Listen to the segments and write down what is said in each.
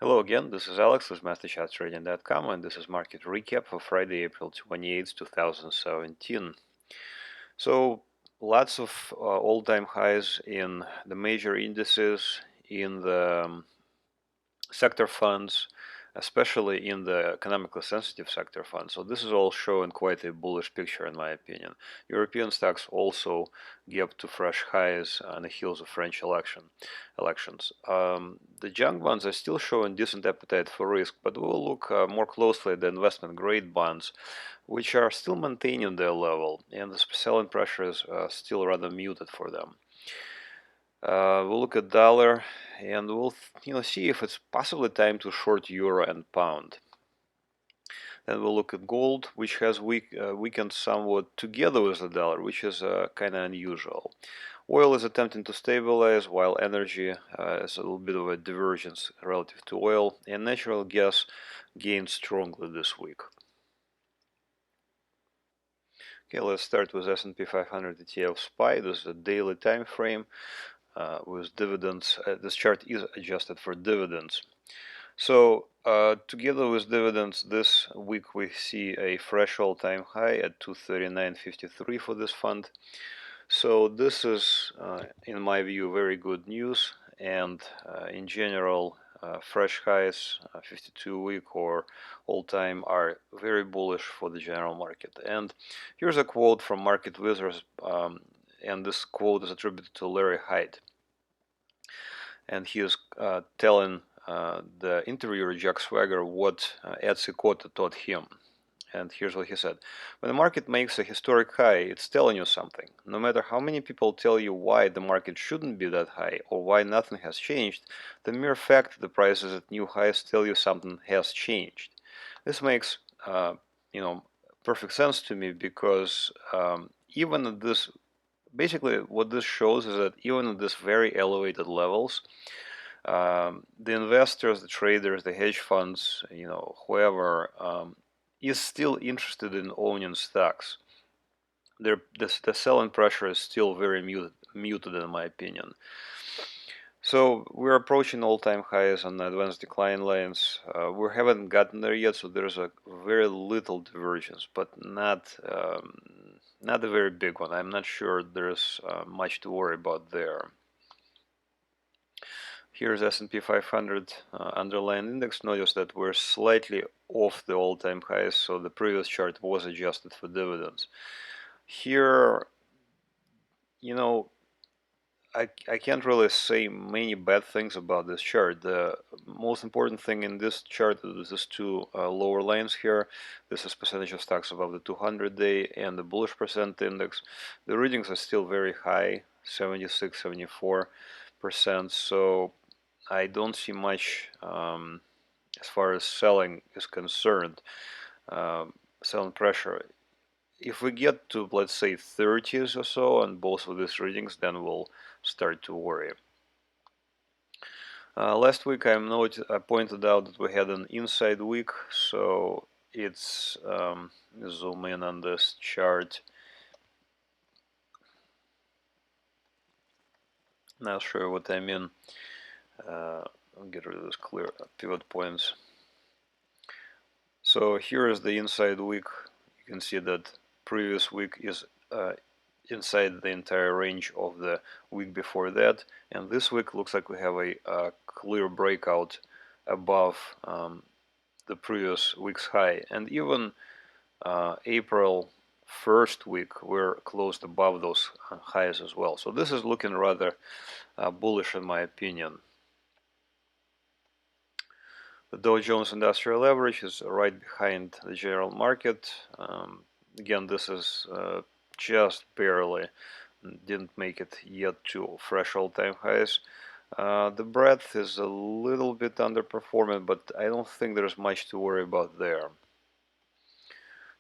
Hello again, this is Alex with MasterChartsTrading.com, and this is market recap for Friday, April 28th, 2017. So, lots of all-time highs in the major indices, in the sector funds, especially in the economically sensitive sector funds. So this is all showing quite a bullish picture in my opinion. European stocks also get to fresh highs on the heels of French elections. The junk bonds are still showing decent appetite for risk, but we'll look more closely at the investment grade bonds, which are still maintaining their level, and the selling pressure is still rather muted for them. We'll look at dollar, and we'll see if it's possibly time to short euro and pound. Then we'll look at gold, which has weakened somewhat together with the dollar, which is kind of unusual. Oil is attempting to stabilize, while energy is a little bit of a divergence relative to oil, and natural gas gained strongly this week. Okay, let's start with S&P 500 ETF SPY. This is a daily time frame. With dividends. This chart is adjusted for dividends. So together with dividends, this week we see a fresh all-time high at 239.53 for this fund. So this is, in my view, very good news. And in general, fresh highs, 52-week or all-time, are very bullish for the general market. And here's a quote from Market Wizards, and this quote is attributed to Larry Hyde. And he is telling the interviewer Jack Swagger what Ed Seykota taught him. And here's what he said: when the market makes a historic high, it's telling you something. No matter how many people tell you why the market shouldn't be that high or why nothing has changed, the mere fact that the prices at new highs tell you something has changed. This makes perfect sense to me because even at this basically what this shows is that even at this very elevated levels, the investors, the traders, the hedge funds, whoever, is still interested in owning stocks. The selling pressure is still very muted in my opinion. So we're approaching all-time highs on the advanced decline lines. We haven't gotten there yet, so there's a very little divergence, but not a very big one. I'm not sure there's much to worry about there. Here's S&P 500 underlying index. Notice that we're slightly off the all-time highs, so the previous chart was adjusted for dividends. Here, I can't really say many bad things about this chart. The most important thing in this chart is these two lower lines here. This is percentage of stocks above the 200-day and the bullish percent index. The readings are still very high, 76, 74%. So I don't see much as far as selling is concerned. Selling pressure. If we get to, let's say, 30s or so on both of these readings, then we'll start to worry. Last week I pointed out that we had an inside week, so it's zoom in on this chart. Not sure what I mean. I'll get rid of those clear pivot points. So here is the inside week. You can see that previous week is inside the entire range of the week before that, and this week looks like we have a clear breakout above the previous week's high, and even April 1st week we're closed above those highs as well. So this is looking rather bullish in my opinion. The Dow Jones Industrial Average is right behind the general market. Again, this is just barely, didn't make it yet to fresh all-time highs. The breadth is a little bit underperforming, but I don't think there's much to worry about there.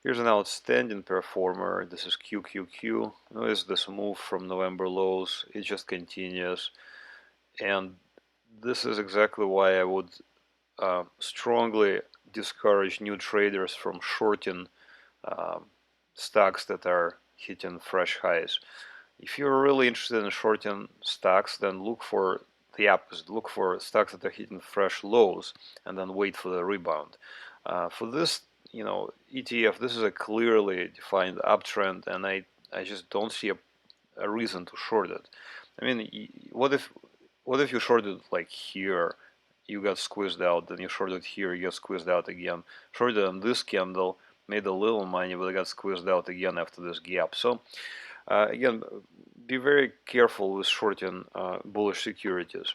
Here's an outstanding performer. This is QQQ. Notice this move from November lows. It just continues, and this is exactly why I would strongly discourage new traders from shorting stocks that are hitting fresh highs. If you're really interested in shorting stocks, then look for the opposite. Look for stocks that are hitting fresh lows and then wait for the rebound. For this, ETF, this is a clearly defined uptrend, and I just don't see a reason to short it. I mean, what if you shorted like here, you got squeezed out, then you shorted here, you got squeezed out again. Shorted on this candle, made a little money, but I got squeezed out again after this gap. So again, be very careful with shorting bullish securities.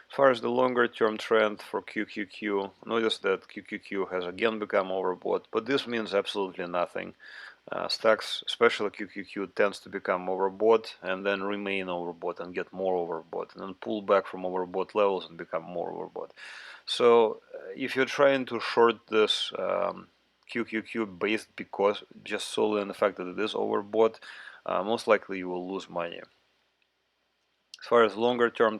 As far as the longer term trend for QQQ, notice that QQQ has again become overbought, but this means absolutely nothing. Stocks, especially QQQ, tends to become overbought and then remain overbought and get more overbought and then pull back from overbought levels and become more overbought. So if you're trying to short this QQQ based because just solely on the fact that it is overbought, most likely you will lose money. As far as longer term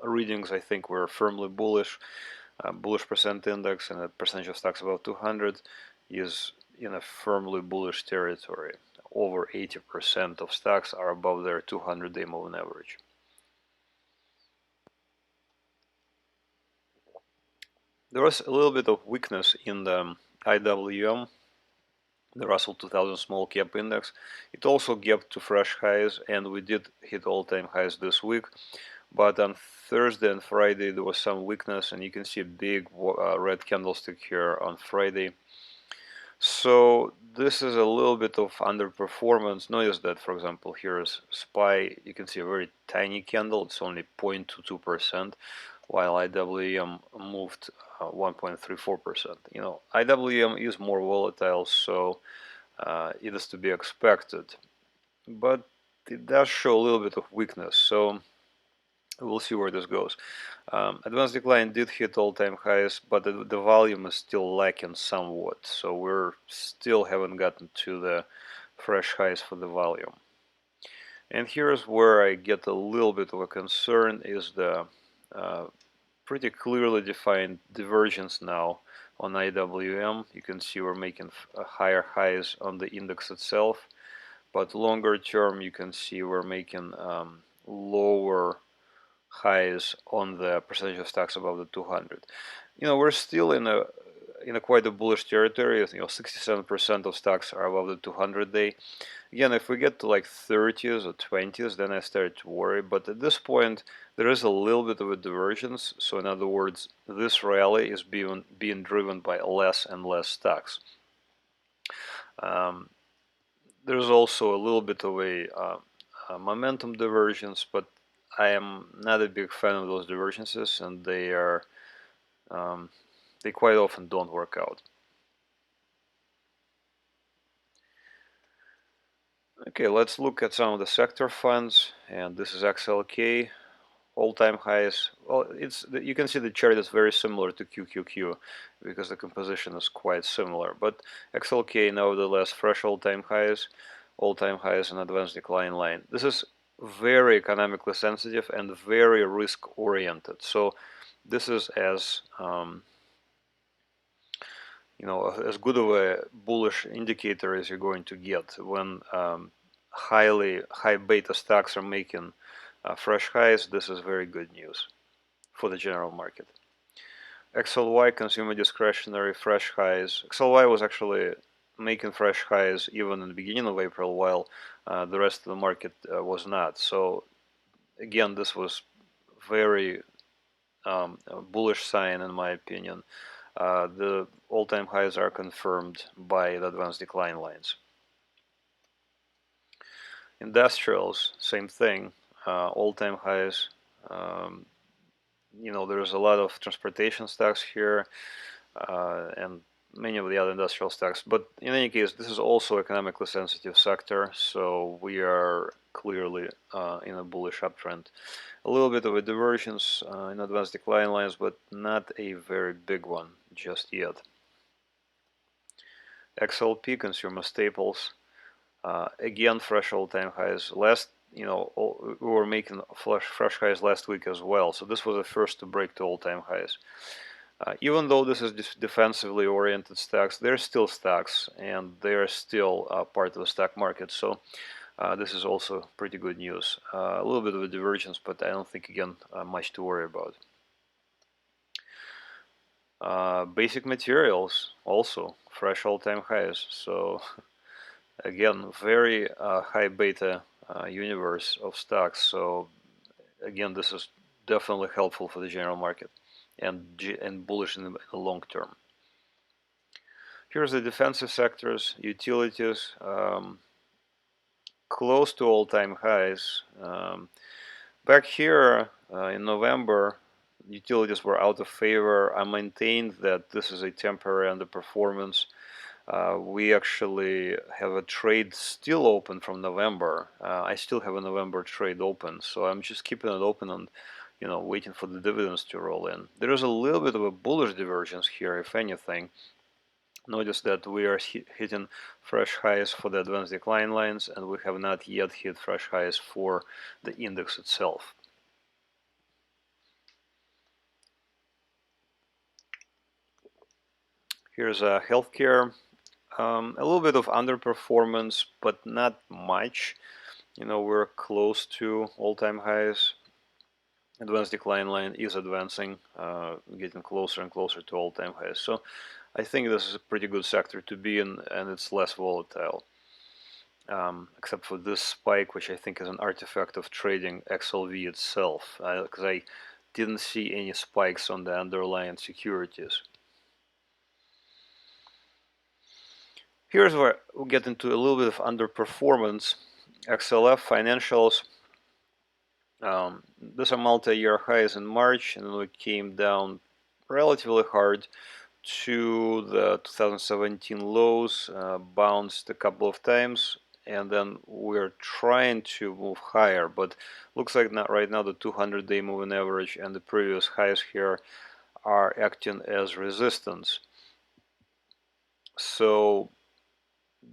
readings, I think we're firmly bullish. Bullish percent index and a percentage of stocks above 200 is in a firmly bullish territory. Over 80% of stocks are above their 200-day moving average. There was a little bit of weakness in the IWM, the Russell 2000 Small Cap Index. It also gapped to fresh highs, and we did hit all-time highs this week. But on Thursday and Friday there was some weakness, and you can see a big red candlestick here on Friday. So this is a little bit of underperformance. Notice that, for example, here is SPY. You can see a very tiny candle. It's only 0.22%, while IWM moved 1.34%. IWM is more volatile, so it is to be expected. But it does show a little bit of weakness. So we'll see where this goes. Advanced decline did hit all-time highs, but the volume is still lacking somewhat. So we're still haven't gotten to the fresh highs for the volume. And here's where I get a little bit of a concern is the pretty clearly defined divergence now on IWM. You can see we're making higher highs on the index itself, but longer term you can see we're making lower highs on the percentage of stocks above the 200. We're still in a quite a bullish territory. 67% of stocks are above the 200-day. Again, if we get to like 30s or 20s, then I start to worry. But at this point, there is a little bit of a divergence. So in other words, this rally is being driven by less and less stocks. There's also a little bit of a momentum divergence, but I am not a big fan of those divergences, and they quite often don't work out. Okay, let's look at some of the sector funds, and this is XLK, all-time highs. Well, you can see the chart is very similar to QQQ because the composition is quite similar, but XLK nevertheless fresh all-time highs and advanced decline line. This is very economically sensitive and very risk oriented. So this is as as good of a bullish indicator as you're going to get when high beta stocks are making fresh highs. This is very good news for the general market. XLY, consumer discretionary, fresh highs. XLY was actually making fresh highs even in the beginning of April, while the rest of the market was not. So again, this was very bullish sign in my opinion. The all-time highs are confirmed by the advanced decline lines. Industrials, same thing, all-time highs. There's a lot of transportation stocks here and many of the other industrial stocks. But in any case, this is also economically sensitive sector, so we are clearly in a bullish uptrend. A little bit of a divergence in advanced decline lines, but not a very big one just yet. XLP, consumer staples, again fresh all-time highs. We were making fresh highs last week as well, so this was the first to break the all-time highs. Even though this is defensively oriented stocks, they're still stocks and they're still part of the stock market. So This is also pretty good news. A little bit of a divergence, but I don't think, again, much to worry about. Basic materials also fresh all-time highs. So again, very high beta universe of stocks. So again, this is definitely helpful for the general market and bullish in the long term. Here's the defensive sectors, utilities, close to all-time highs. Back here in November, utilities were out of favor. I maintained that this is a temporary underperformance. We actually have a trade still open from November. I still have a November trade open, so I'm just keeping it open and waiting for the dividends to roll in. There is a little bit of a bullish divergence here, if anything. Notice that we are hitting fresh highs for the advanced decline lines, and we have not yet hit fresh highs for the index itself. Here's healthcare. A little bit of underperformance, but not much. We're close to all-time highs. Advanced decline line is advancing, getting closer and closer to all-time highs. So I think this is a pretty good sector to be in, and it's less volatile. Except for this spike, which I think is an artifact of trading XLV itself, because I didn't see any spikes on the underlying securities. Here's where we get into a little bit of underperformance. XLF financials. These are multi-year highs in March, and then we came down relatively hard to the 2017 lows, bounced a couple of times, and then we're trying to move higher, but looks like not right now the 200-day moving average and the previous highs here are acting as resistance. So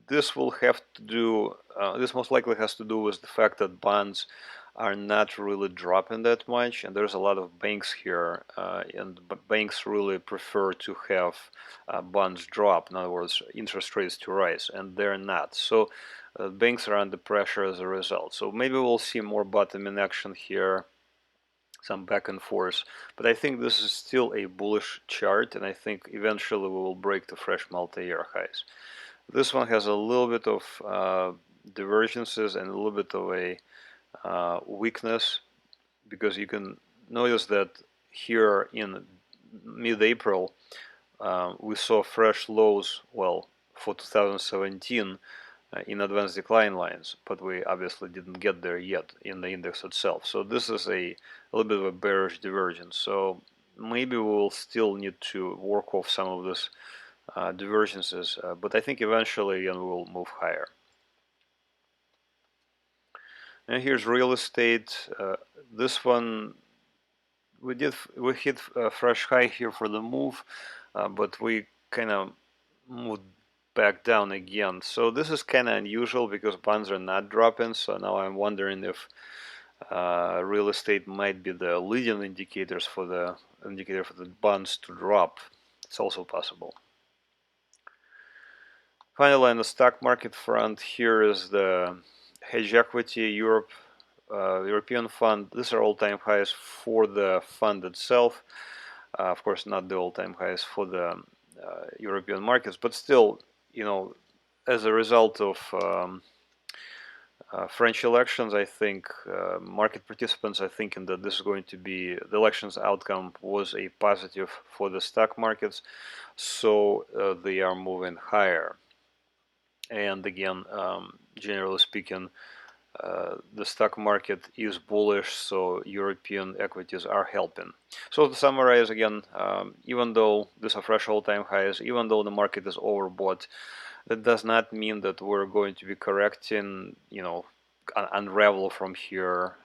this will have to do, this most likely has to do with the fact that bonds are not really dropping that much, and there's a lot of banks here, and banks really prefer to have bonds drop, in other words, interest rates to rise, and they're not. So banks are under pressure as a result. So maybe we'll see more bottoming action here, some back and forth, but I think this is still a bullish chart, and I think eventually we will break the fresh multi-year highs. This one has a little bit of divergences and a little bit of a weakness, because you can notice that here in mid-April we saw fresh lows, well, for 2017 in advanced decline lines, but we obviously didn't get there yet in the index itself. So this is a little bit of a bearish divergence. So maybe we will still need to work off some of this divergences, but I think eventually again we will move higher. And here's real estate. This one we hit a fresh high here for the move, but we kind of moved back down again. So this is kind of unusual because bonds are not dropping. So now I'm wondering if real estate might be the leading indicators for the indicator for the bonds to drop. It's also possible. Finally, on the stock market front, here is the hedge equity European fund. These are all-time highs for the fund itself. Of course, not the all-time highs for the European markets, but still, as a result of French elections, I think market participants are thinking that this is going to be the elections outcome was a positive for the stock markets, so they are moving higher. And again, generally speaking, the stock market is bullish, so European equities are helping. So to summarize again, even though these are fresh all-time highs, even though the market is overbought, that does not mean that we're going to be correcting, unravel from here.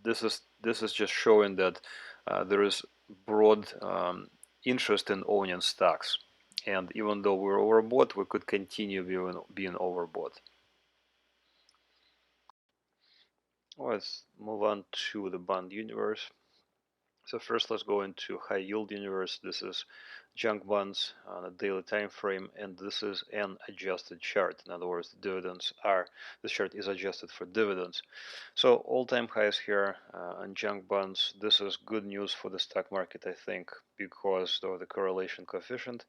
This is just showing that there is broad interest in owning stocks. And even though we're overbought, we could continue being overbought. Let's move on to the bond universe. So first let's go into high yield universe. This is junk bonds on a daily time frame, and this is an adjusted chart. In other words, the dividends are, this chart is adjusted for dividends. So all-time highs here on junk bonds. This is good news for the stock market, I think, because of the correlation coefficient.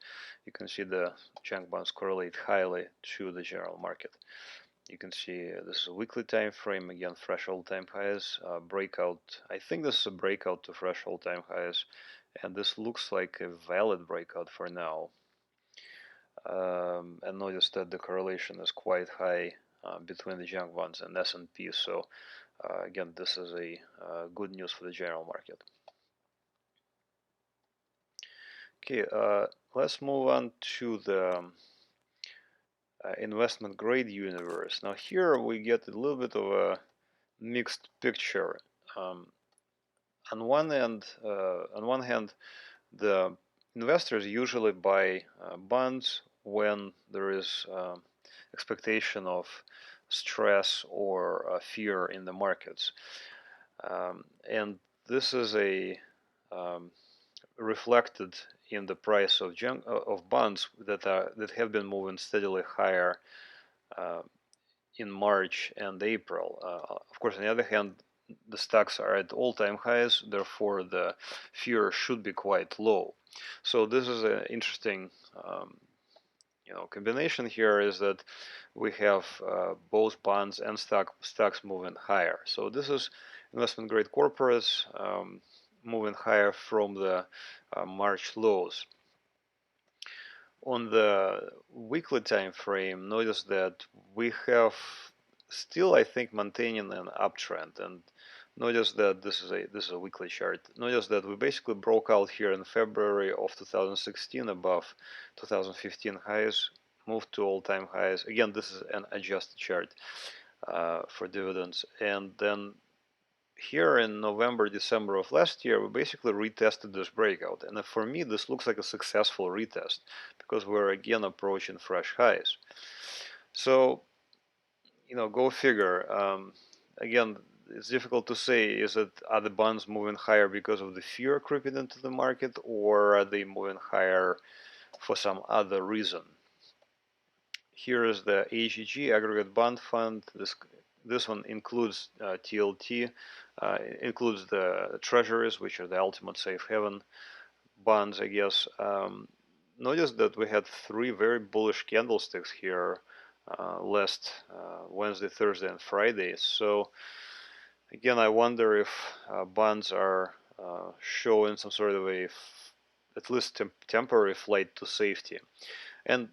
You can see the junk bonds correlate highly to the general market. You can see this is a weekly time frame, again fresh all-time highs, breakout. I think this is a breakout to fresh all-time highs, and this looks like a valid breakout for now. And notice that the correlation is quite high between the junk bonds and S&P, so again this is a good news for the general market. Okay, let's move on to the investment grade universe. Now here we get a little bit of a mixed picture. On one hand, the investors usually buy bonds when there is expectation of stress or fear in the markets, and this is a reflected in the price of bonds that have been moving steadily higher in March and April. Of course, on the other hand, the stocks are at all-time highs, therefore the fear should be quite low. So this is an interesting combination here, is that we have both bonds and stocks moving higher. So this is investment grade corporates moving higher from the March lows. On the weekly time frame, notice that we have still, I think, maintaining an uptrend, and notice that this is a weekly chart. Notice that we basically broke out here in February of 2016 above 2015 highs, moved to all-time highs. Again, this is an adjusted chart for dividends, and then here in November, December of last year, we basically retested this breakout. And for me, this looks like a successful retest because we're again approaching fresh highs. So, go figure. Again, it's difficult to say, are the bonds moving higher because of the fear creeping into the market, or are they moving higher for some other reason? Here is the AGG, Aggregate Bond Fund. This one includes TLT, includes the treasuries, which are the ultimate safe haven bonds, I guess. Notice that we had three very bullish candlesticks here last Wednesday, Thursday, and Friday. So again, I wonder if bonds are showing some sort of at least temporary flight to safety. And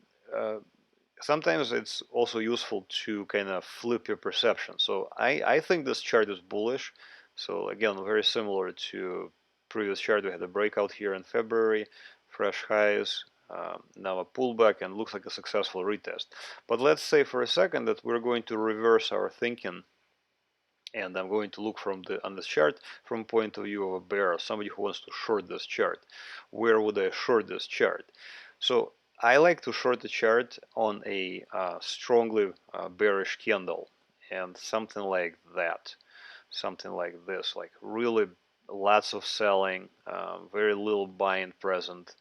sometimes it's also useful to kind of flip your perception. So I think this chart is bullish. So again, very similar to previous chart, we had a breakout here in February, fresh highs, now a pullback, and looks like a successful retest. But let's say for a second that we're going to reverse our thinking, and I'm going to look on this chart from point of view of a bear, somebody who wants to short this chart. Where would I short this chart? So I like to short the chart on a strongly bearish candle, and something like that, something like this, like really lots of selling, very little buying present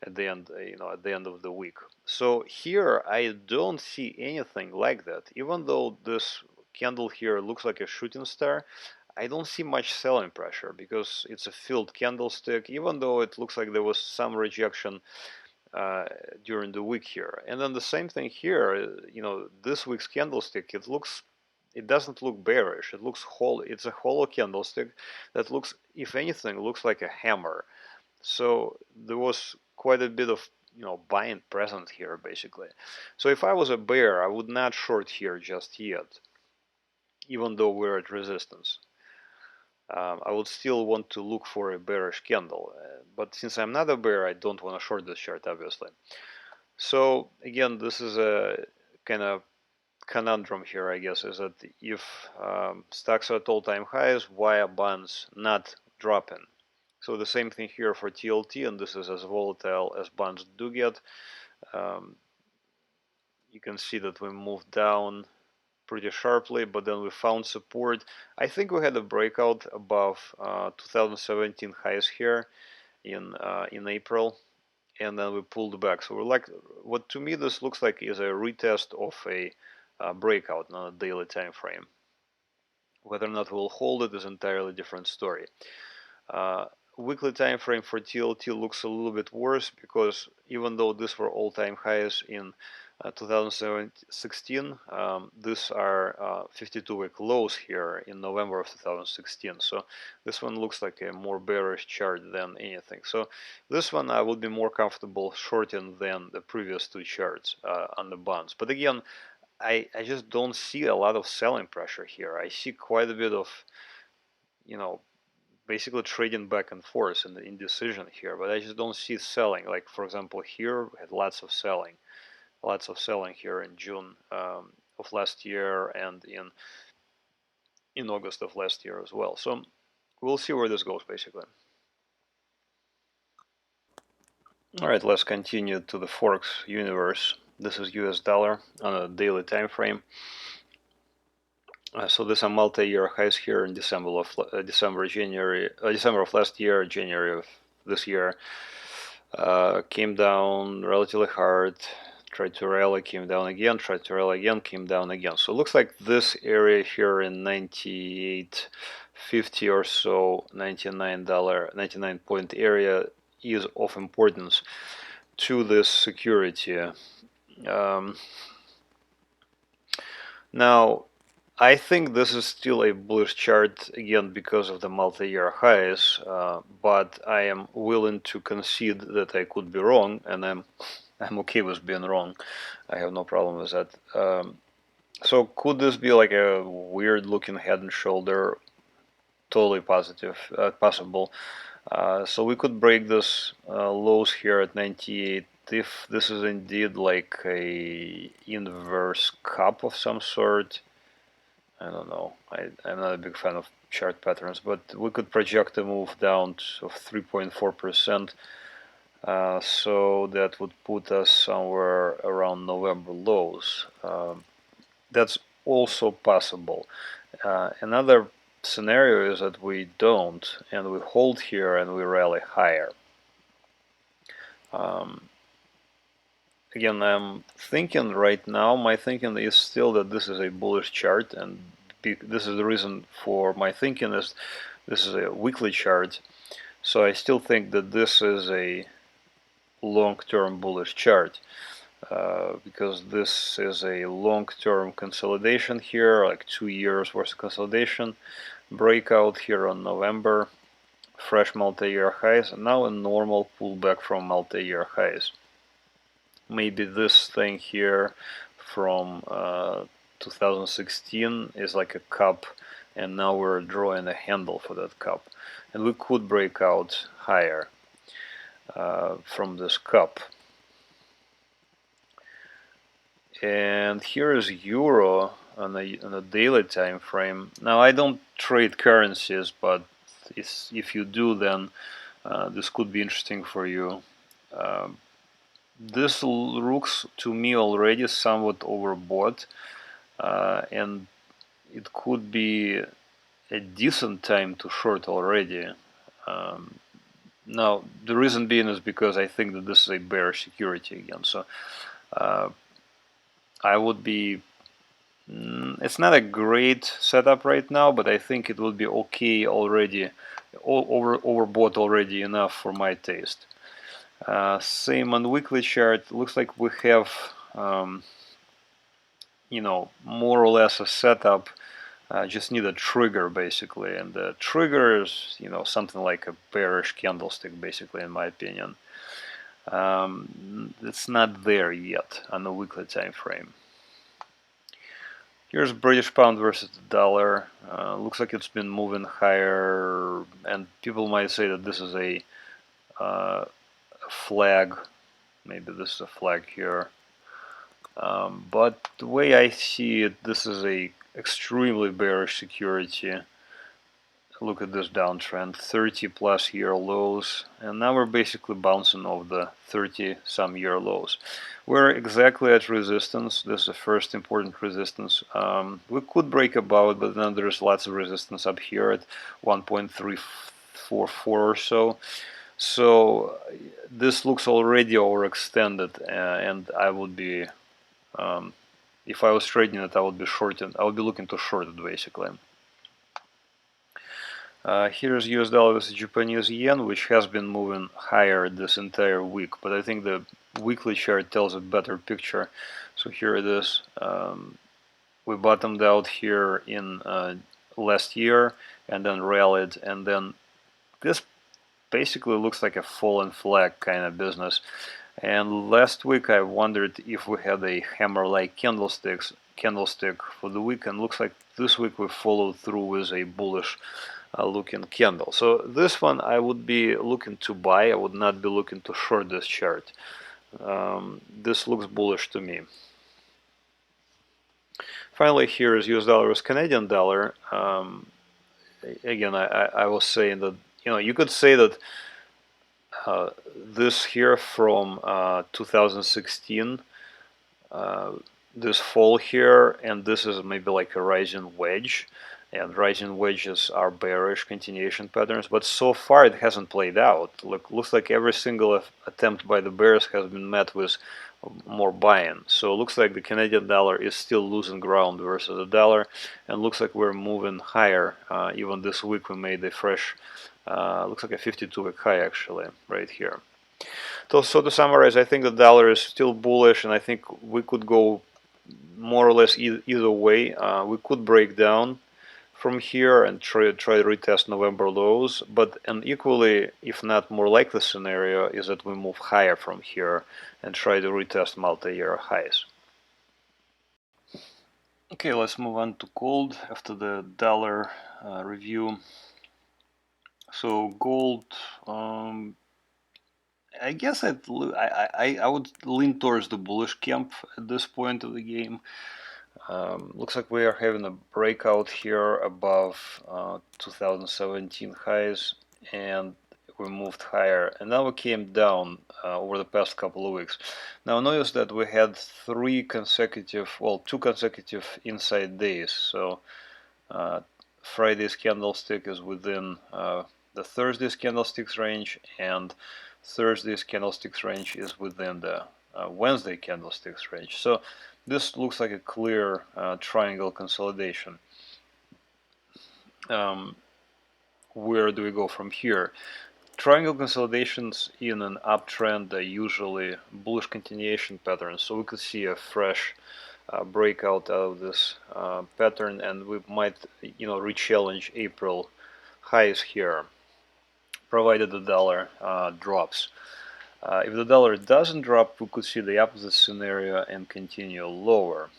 at the end, at the end of the week. So here I don't see anything like that. Even though this candle here looks like a shooting star, I don't see much selling pressure because it's a filled candlestick, even though it looks like there was some rejection during the week here. And then the same thing here, this week's candlestick, it doesn't look bearish. It looks hollow. It's a hollow candlestick that looks, if anything, looks like a hammer. So there was quite a bit of buying present here basically. So if I was a bear, I would not short here just yet, even though we're at resistance. I would still want to look for a bearish candle, but since I'm not a bear, I don't want to short this chart, obviously. So again, this is a kind of conundrum here, I guess, is that if stocks are at all-time highs, why are bonds not dropping? So the same thing here for TLT, and this is as volatile as bonds do get. You can see that we moved down pretty sharply, but then we found support. I think we had a breakout above 2017 highs here in April, and then we pulled back. So we're like, what to me this looks like is a retest of a breakout on a daily time frame. Whether or not we'll hold it is an entirely different story. Weekly time frame for TLT looks a little bit worse, because even though these were all-time highs in 2016, these are 52-week lows here in November of 2016. So this one looks like a more bearish chart than anything. So this one I would be more comfortable shorting than the previous two charts on the bonds. But again, I just don't see a lot of selling pressure here. I see quite a bit of, basically trading back and forth in the indecision here, but I just don't see selling. Like, for example, here we had lots of selling here in June of last year, and in August of last year as well. So we'll see where this goes, basically. All right, let's continue to the Forex universe. This is US dollar on a daily time frame. So these are multi-year highs here in December of last year, January of this year. Came down relatively hard, tried to rally, came down again, tried to rally again, came down again. So it looks like this area here in 98.50 or so, $99 point area is of importance to this security. Now, I think this is still a bullish chart, again, because of the multi-year highs, but I am willing to concede that I could be wrong, and I'm okay with being wrong. I have no problem with that. So could this be like a weird-looking head and shoulder? Totally possible. So we could break this lows here at 98. If this is indeed like a inverse cup of some sort. I don't know. I'm not a big fan of chart patterns, but we could project a move down of 3.4%. So that would put us somewhere around November lows. That's also possible. Another scenario is that we don't, and we hold here and we rally higher. Again, I'm thinking right now, my thinking is still that this is a bullish chart, and this is the reason for my thinking is this is a weekly chart. So I still think that this is a long-term bullish chart, because this is a long-term consolidation here, like 2 years worth of consolidation, breakout here on November, fresh multi-year highs, and now a normal pullback from multi-year highs. Maybe this thing here from 2016 is like a cup, and now we're drawing a handle for that cup, and we could break out higher from this cup. And here is euro on a daily time frame. Now, I don't trade currencies, but if you do, then this could be interesting for you. This looks to me already somewhat overbought, and it could be a decent time to short already. Now, the reason being is because I think that this is a bearish security again. So I would be, it's not a great setup right now, but I think it would be okay already, overbought already enough for my taste. Same on weekly chart. Looks like we have, more or less a setup. Just need a trigger, basically, and the trigger is, something like a bearish candlestick, basically, in my opinion. It's not there yet on the weekly time frame. Here's British pound versus the dollar. Looks like it's been moving higher, and people might say that this is a flag. Maybe this is a flag here. But the way I see it, this is a extremely bearish security. look at this downtrend, 30 plus year lows, and now we're basically bouncing off the 30 some year lows. We're exactly at resistance. This is the first important resistance. We could break above it, but then there's lots of resistance up here at 1.344 or so. So this looks already overextended, and I would be, if I was trading it, I would be shorting. I would be looking to short it basically. Here's US dollar versus Japanese yen, which has been moving higher this entire week, but I think the weekly chart tells a better picture. So here it is. We bottomed out here in last year and then rallied, and then this basically looks like a fallen flag kind of business. And last week I wondered if we had a hammer-like candlestick for the week, and looks like this week we followed through with a bullish looking candle. So this one I would be looking to buy. I would not be looking to short this chart. This looks bullish to me. Finally, here is US dollar versus Canadian dollar. Again, I was saying that, you could say that this here from 2016, this fall here, and this is maybe like a rising wedge, and rising wedges are bearish continuation patterns, but so far it hasn't played out. Looks like every single attempt by the bears has been met with more buy-in. So it looks like the Canadian dollar is still losing ground versus the dollar, and looks like we're moving higher. Even this week we made a fresh, looks like a 52-week high actually, right here. So to summarize, I think the dollar is still bullish, and I think we could go more or less either way. We could break down from here and try to retest November lows, but an equally, if not more likely scenario is that we move higher from here and try to retest multi-year highs. Okay, let's move on to gold after the dollar review. So gold, I guess I would lean towards the bullish camp at this point of the game. Looks like we are having a breakout here above 2017 highs, and we moved higher, and now we came down over the past couple of weeks. Now notice that we had two consecutive inside days. So Friday's candlestick is within the Thursday's candlesticks range, and Thursday's candlesticks range is within the Wednesday candlesticks range. So this looks like a clear triangle consolidation. Where do we go from here? Triangle consolidations in an uptrend are usually bullish continuation patterns, so we could see a fresh breakout out of this pattern, and we might, re-challenge April highs here, provided the dollar drops. If the dollar doesn't drop, we could see the opposite scenario and continue lower.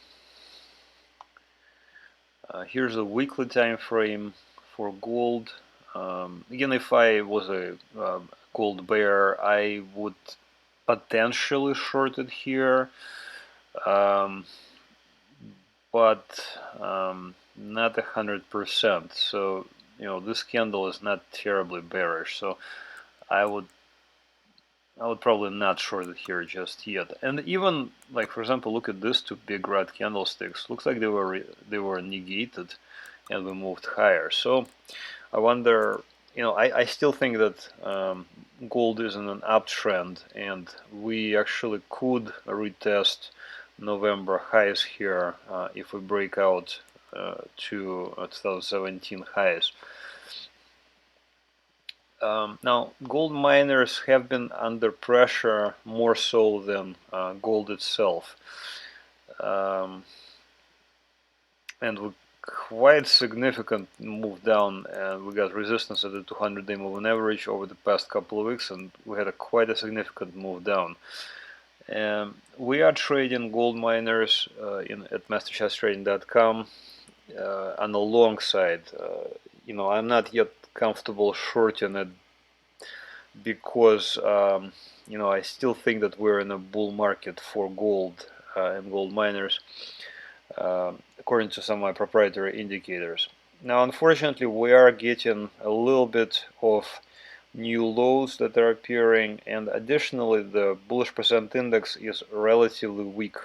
Here's a weekly time frame for gold. Again, if I was a gold bear, I would potentially short it here, but not 100%. So this candle is not terribly bearish. So I would probably not short it here just yet. And even, like, for example, look at these two big red candlesticks. Looks like they were negated, and we moved higher. So I wonder, I still think that gold is in an uptrend, and we actually could retest November highs here if we break out to 2017 highs. Now, gold miners have been under pressure more so than gold itself, and with quite significant move down, and we got resistance at the 200-day moving average over the past couple of weeks, and we had quite a significant move down. We are trading gold miners at MasterChartsTrading.com on the long side. I'm not yet comfortable shorting it because I still think that we're in a bull market for gold and gold miners, according to some of my proprietary indicators. Now, unfortunately, we are getting a little bit of new lows that are appearing, and additionally, the bullish percent index is relatively weak.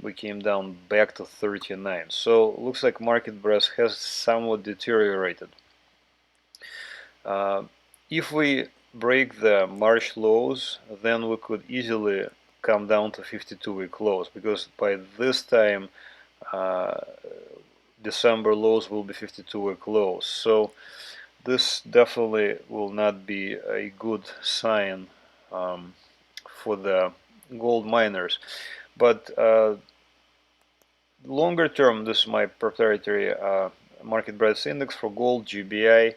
We came down back to 39, so looks like market breadth has somewhat deteriorated. If we break the March lows, then we could easily come down to 52-week lows, because by this time December lows will be 52-week lows. So this definitely will not be a good sign for the gold miners. But longer term, this is my proprietary market breadth index for gold, GBI.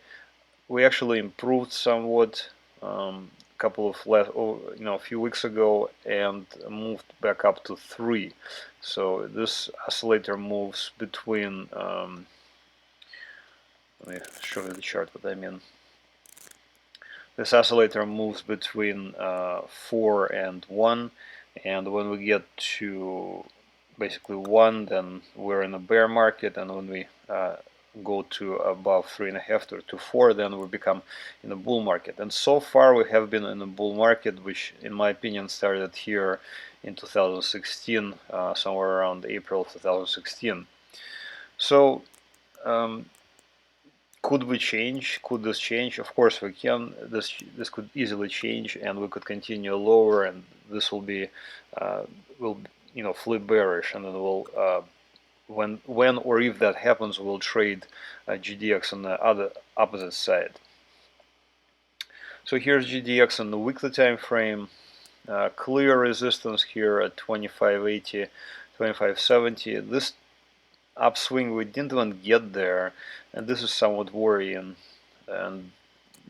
We actually improved somewhat a few weeks ago, and moved back up to 3. So this oscillator moves between let me show you the chart what I mean. This oscillator moves between 4 and 1, and when we get to basically 1, then we're in a bear market, and when we go to above 3.5 to 4, then we become in a bull market. And so far we have been in a bull market, which in my opinion started here in 2016, somewhere around April 2016. So could we change? Could this change? Of course we can. This could easily change, and we could continue lower, and this will be will flip bearish, and then we'll when or if that happens, we'll trade GDX on the opposite side. So here's GDX on the weekly time frame. Clear resistance here at 2580, 2570. This upswing we didn't even get there, and this is somewhat worrying. And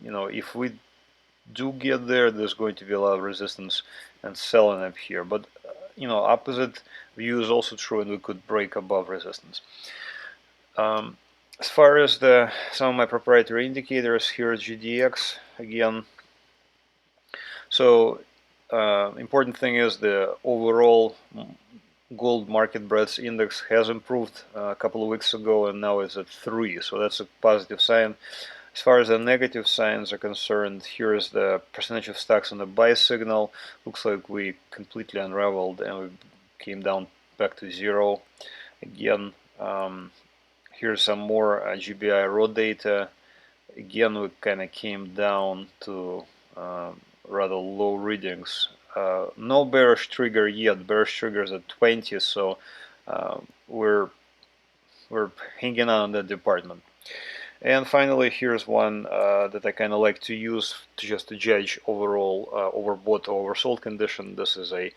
if we do get there, there's going to be a lot of resistance and selling up here. But opposite view is also true, and we could break above resistance. As far as some of my proprietary indicators, here is GDX again. So important thing is the overall gold market breadth index has improved a couple of weeks ago, and now it's at 3, so that's a positive sign. As far as the negative signs are concerned, here is the percentage of stocks on the buy signal. Looks like we completely unraveled, and we came down back to 0 again. Here's some more GBI raw data. Again, we kind of came down to rather low readings. No bearish trigger yet. Bearish trigger is at 20, so we're hanging on that department. And finally, here's one that I kind of like to use to judge overall overbought or oversold condition. This is a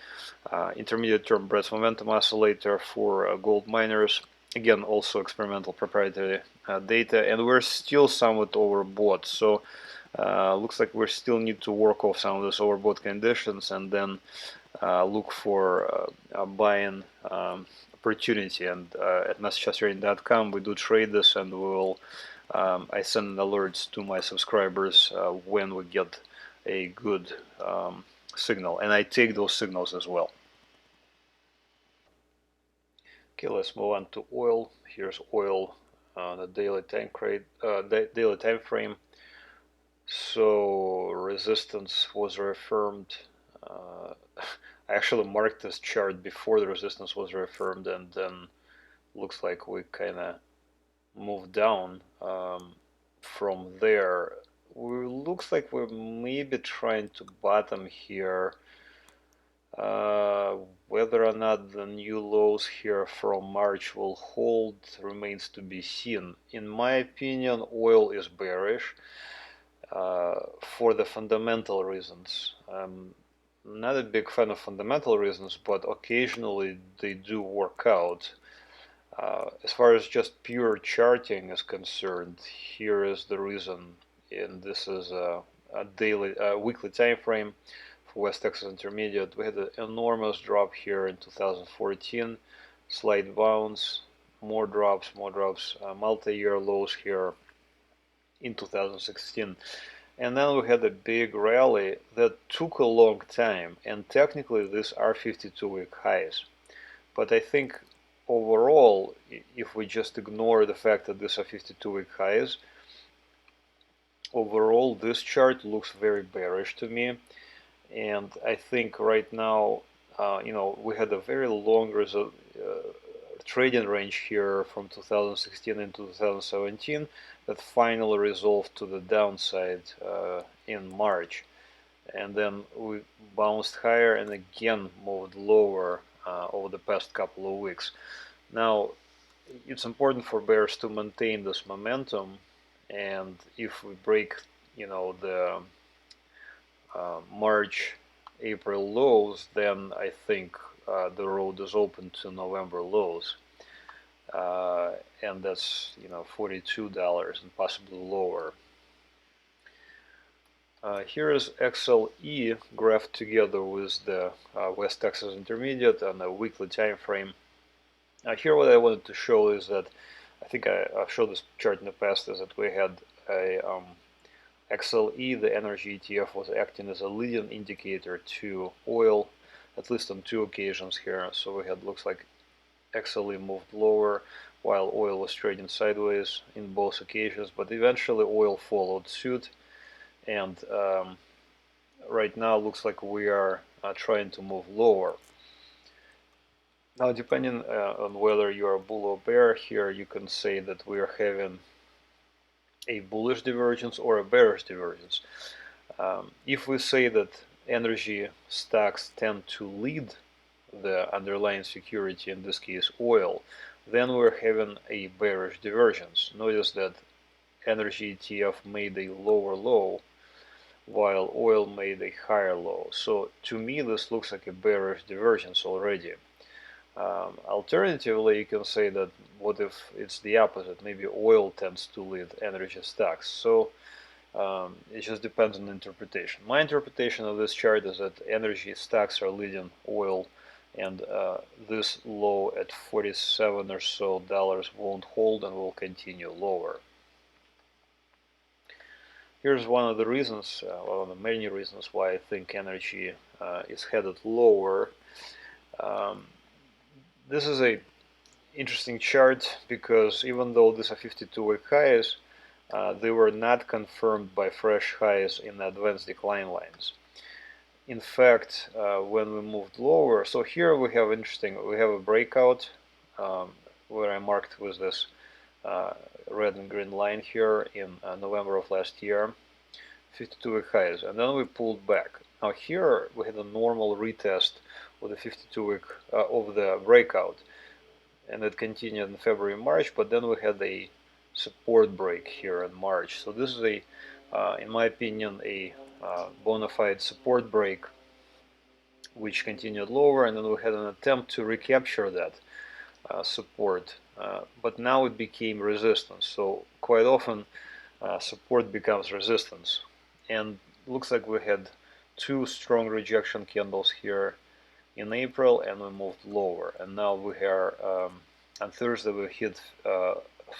intermediate term breadth momentum oscillator for gold miners. Again, also experimental proprietary data, and we're still somewhat overbought. So looks like we still need to work off some of those overbought conditions, and then look for a buying opportunity. And at MasterChartsTrading.com we do trade this, and we will I send alerts to my subscribers when we get a good signal, and I take those signals as well. Okay, let's move on to oil. Here's oil on the daily time frame. So resistance was reaffirmed. I actually marked this chart before the resistance was reaffirmed, and then looks like we kind of moved down from there. Looks like we're maybe trying to bottom here. Whether or not the new lows here from March will hold remains to be seen. In my opinion, oil is bearish for the fundamental reasons. I'm not a big fan of fundamental reasons, but occasionally they do work out. As far as just pure charting is concerned, here is the reason, and this is a weekly time frame for West Texas Intermediate. We had an enormous drop here in 2014, slight bounce, more drops, multi-year lows here in 2016. And then we had a big rally that took a long time, and technically these are 52-week highs. But I think overall, if we just ignore the fact that these are 52-week highs, overall this chart looks very bearish to me. And I think right now, we had a very long trading range here from 2016 into 2017 that finally resolved to the downside in March. And then we bounced higher and again moved lower over the past couple of weeks. Now, it's important for bears to maintain this momentum, and if we break, the March, April lows, then I think the road is open to November lows, and that's $42 and possibly lower. Here is XLE graphed together with the West Texas Intermediate on a weekly time frame. Here what I wanted to show is that, I think I've showed this chart in the past, is that we had a XLE, the energy ETF, was acting as a leading indicator to oil, at least on two occasions here. So we had, looks like XLE moved lower while oil was trading sideways in both occasions, but eventually oil followed suit, and right now looks like we are trying to move lower. Now, depending on whether you're a bull or bear here, you can say that we are having a bullish divergence or a bearish divergence. If we say that energy stocks tend to lead the underlying security, in this case oil, then we're having a bearish divergence. Notice that energy ETF made a lower low while oil made a higher low. So to me this looks like a bearish divergence already. Alternatively, you can say that what if it's the opposite? Maybe oil tends to lead energy stocks. So it just depends on interpretation. My interpretation of this chart is that energy stocks are leading oil, and this low at 47 or so dollars won't hold and will continue lower. Here's one of the reasons, one of the many reasons why I think energy is headed lower. This is a interesting chart because even though these are 52-week highs, they were not confirmed by fresh highs in advanced decline lines. In fact, when we moved lower, so here we have a breakout where I marked with this red and green line here in November of last year, 52-week highs, and then we pulled back. Now here we had a normal retest of the 52-week of the breakout, and it continued in February, March, but then we had a support break here in March. So this is in my opinion, a bona fide support break, which continued lower, and then we had an attempt to recapture that support, but now it became resistance. So quite often support becomes resistance, and looks like we had two strong rejection candles here in April, and we moved lower, and now we are on Thursday we hit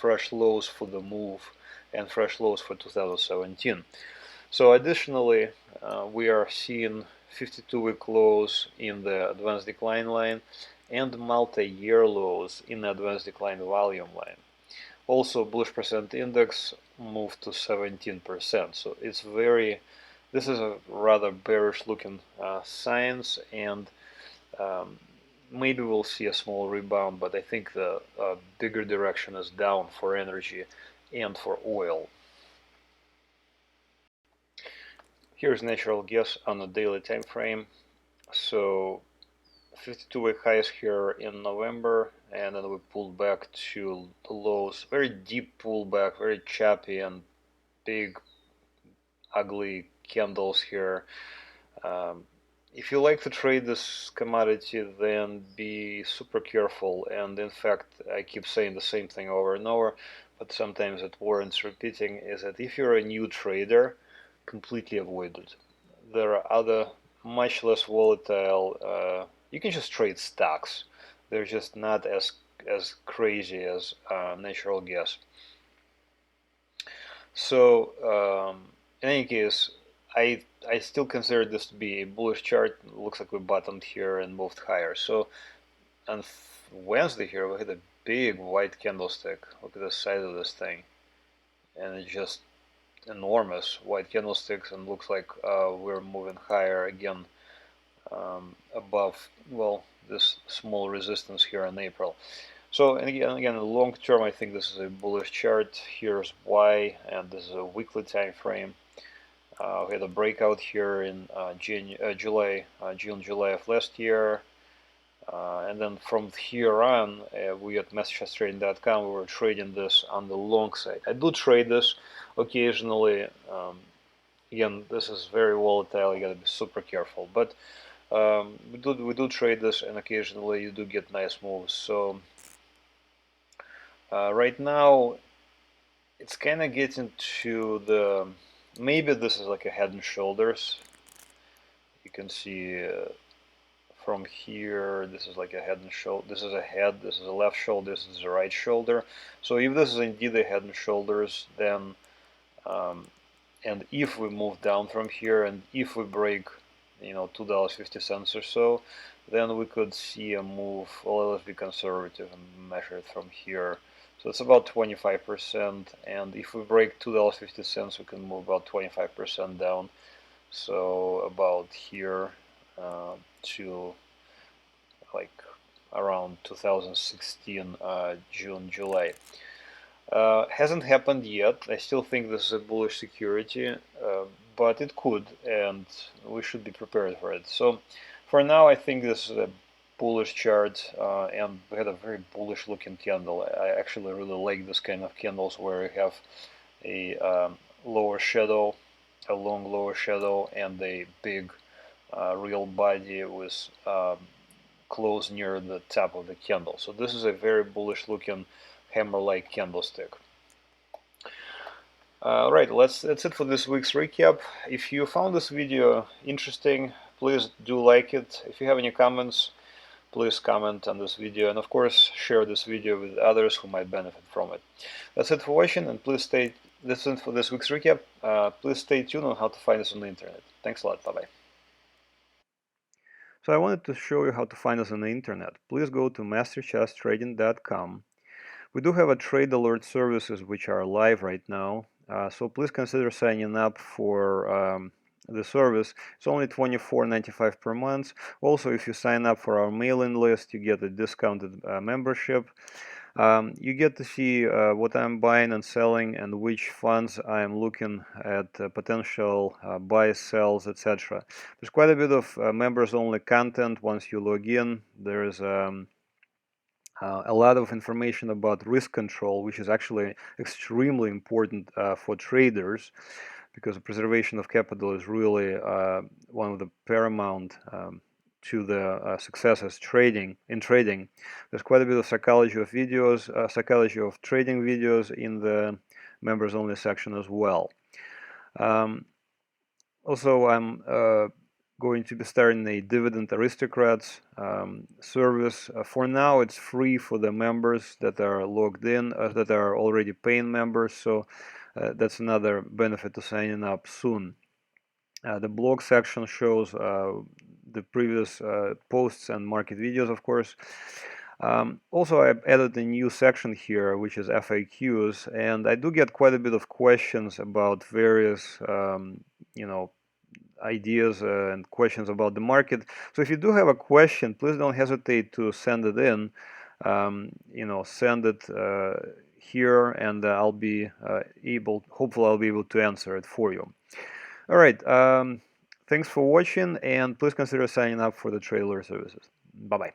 fresh lows for the move and fresh lows for 2017. So additionally, we are seeing 52-week lows in the advanced decline line and multi-year lows in the advanced decline volume line. Also, bullish percent index moved to 17%. So this is a rather bearish looking signs, and maybe we'll see a small rebound, but I think the bigger direction is down for energy and for oil. Here's natural guess on the daily time frame. So 52-week highs here in November, and then we pulled back to the lows. Very deep pullback, very choppy and big, ugly candles here. If you like to trade this commodity, then be super careful. And in fact, I keep saying the same thing over and over, but sometimes it warrants repeating, is that if you're a new trader, completely avoid it. There are other much less volatile, you can just trade stocks. They're just not as crazy as natural gas. So in any case, I still consider this to be a bullish chart. It looks like we bottomed here and moved higher. So Wednesday here we had a big white candlestick. Look at the size of this thing, and it's just enormous white candlesticks, and looks like we're moving higher again above, well, this small resistance here in April. So, and again, long term, I think this is a bullish chart. Here's why, and this is a weekly time frame. We had a breakout here in June, July of last year. And then from here on, we at MasterChartsTrading.com, we were trading this on the long side. I do trade this occasionally. Again, this is very volatile. You got to be super careful. But we do trade this, and occasionally you do get nice moves. So right now, it's kind of getting to the, maybe this is like a head and shoulders. You can see from here, this is like a head and shoulder. This is a head, this is a left shoulder, this is a right shoulder. So if this is indeed a head and shoulders, then and if we move down from here, and if we break, you know, $2.50 or so, then we could see a move. Well, let's be conservative and measure it from here. So it's about 25%, and if we break $2.50, we can move about 25% down. So about here to like around 2016 June, July. Hasn't happened yet. I still think this is a bullish security, but it could, and we should be prepared for it. So for now, I think this is a bullish chart, and we had a very bullish looking candle. I actually really like this kind of candles where you have a lower shadow, a long lower shadow, and a big real body with close near the top of the candle. So this is a very bullish looking hammer-like candlestick. Right, that's it for this week's recap. If you found this video interesting, please do like it. If you have any comments, please comment on this video, and of course share this video with others who might benefit from it. That's it for watching, and please that's it for this week's recap. Please stay tuned on how to find us on the internet. Thanks a lot. Bye-bye. So I wanted to show you how to find us on the internet. Please go to MasterChartsTrading.com. We do have a trade alert services which are live right now, so please consider signing up for the service. It's only $24.95 per month. Also, if you sign up for our mailing list, you get a discounted membership. You get to see what I'm buying and selling, and which funds I'm looking at, potential buys, sells, etc. There's quite a bit of members-only content once you log in. There's a lot of information about risk control, which is actually extremely important for traders, because the preservation of capital is really one of the paramount to the successes in trading. There's quite a bit of psychology of videos, psychology of trading videos in the members only section as well. Also, I'm going to be starting a Dividend Aristocrats service. For now, it's free for the members that are logged in, that are already paying members. So that's another benefit to signing up soon. The blog section shows the previous posts and market videos, of course. Also, I've added a new section here, which is FAQs, and I do get quite a bit of questions about various, you know, ideas and questions about the market. So if you do have a question, please don't hesitate to send it in. You know, send it here, and I'll be hopefully I'll be able to answer it for you. All right, thanks for watching, and please consider signing up for the trade alert services. Bye-bye.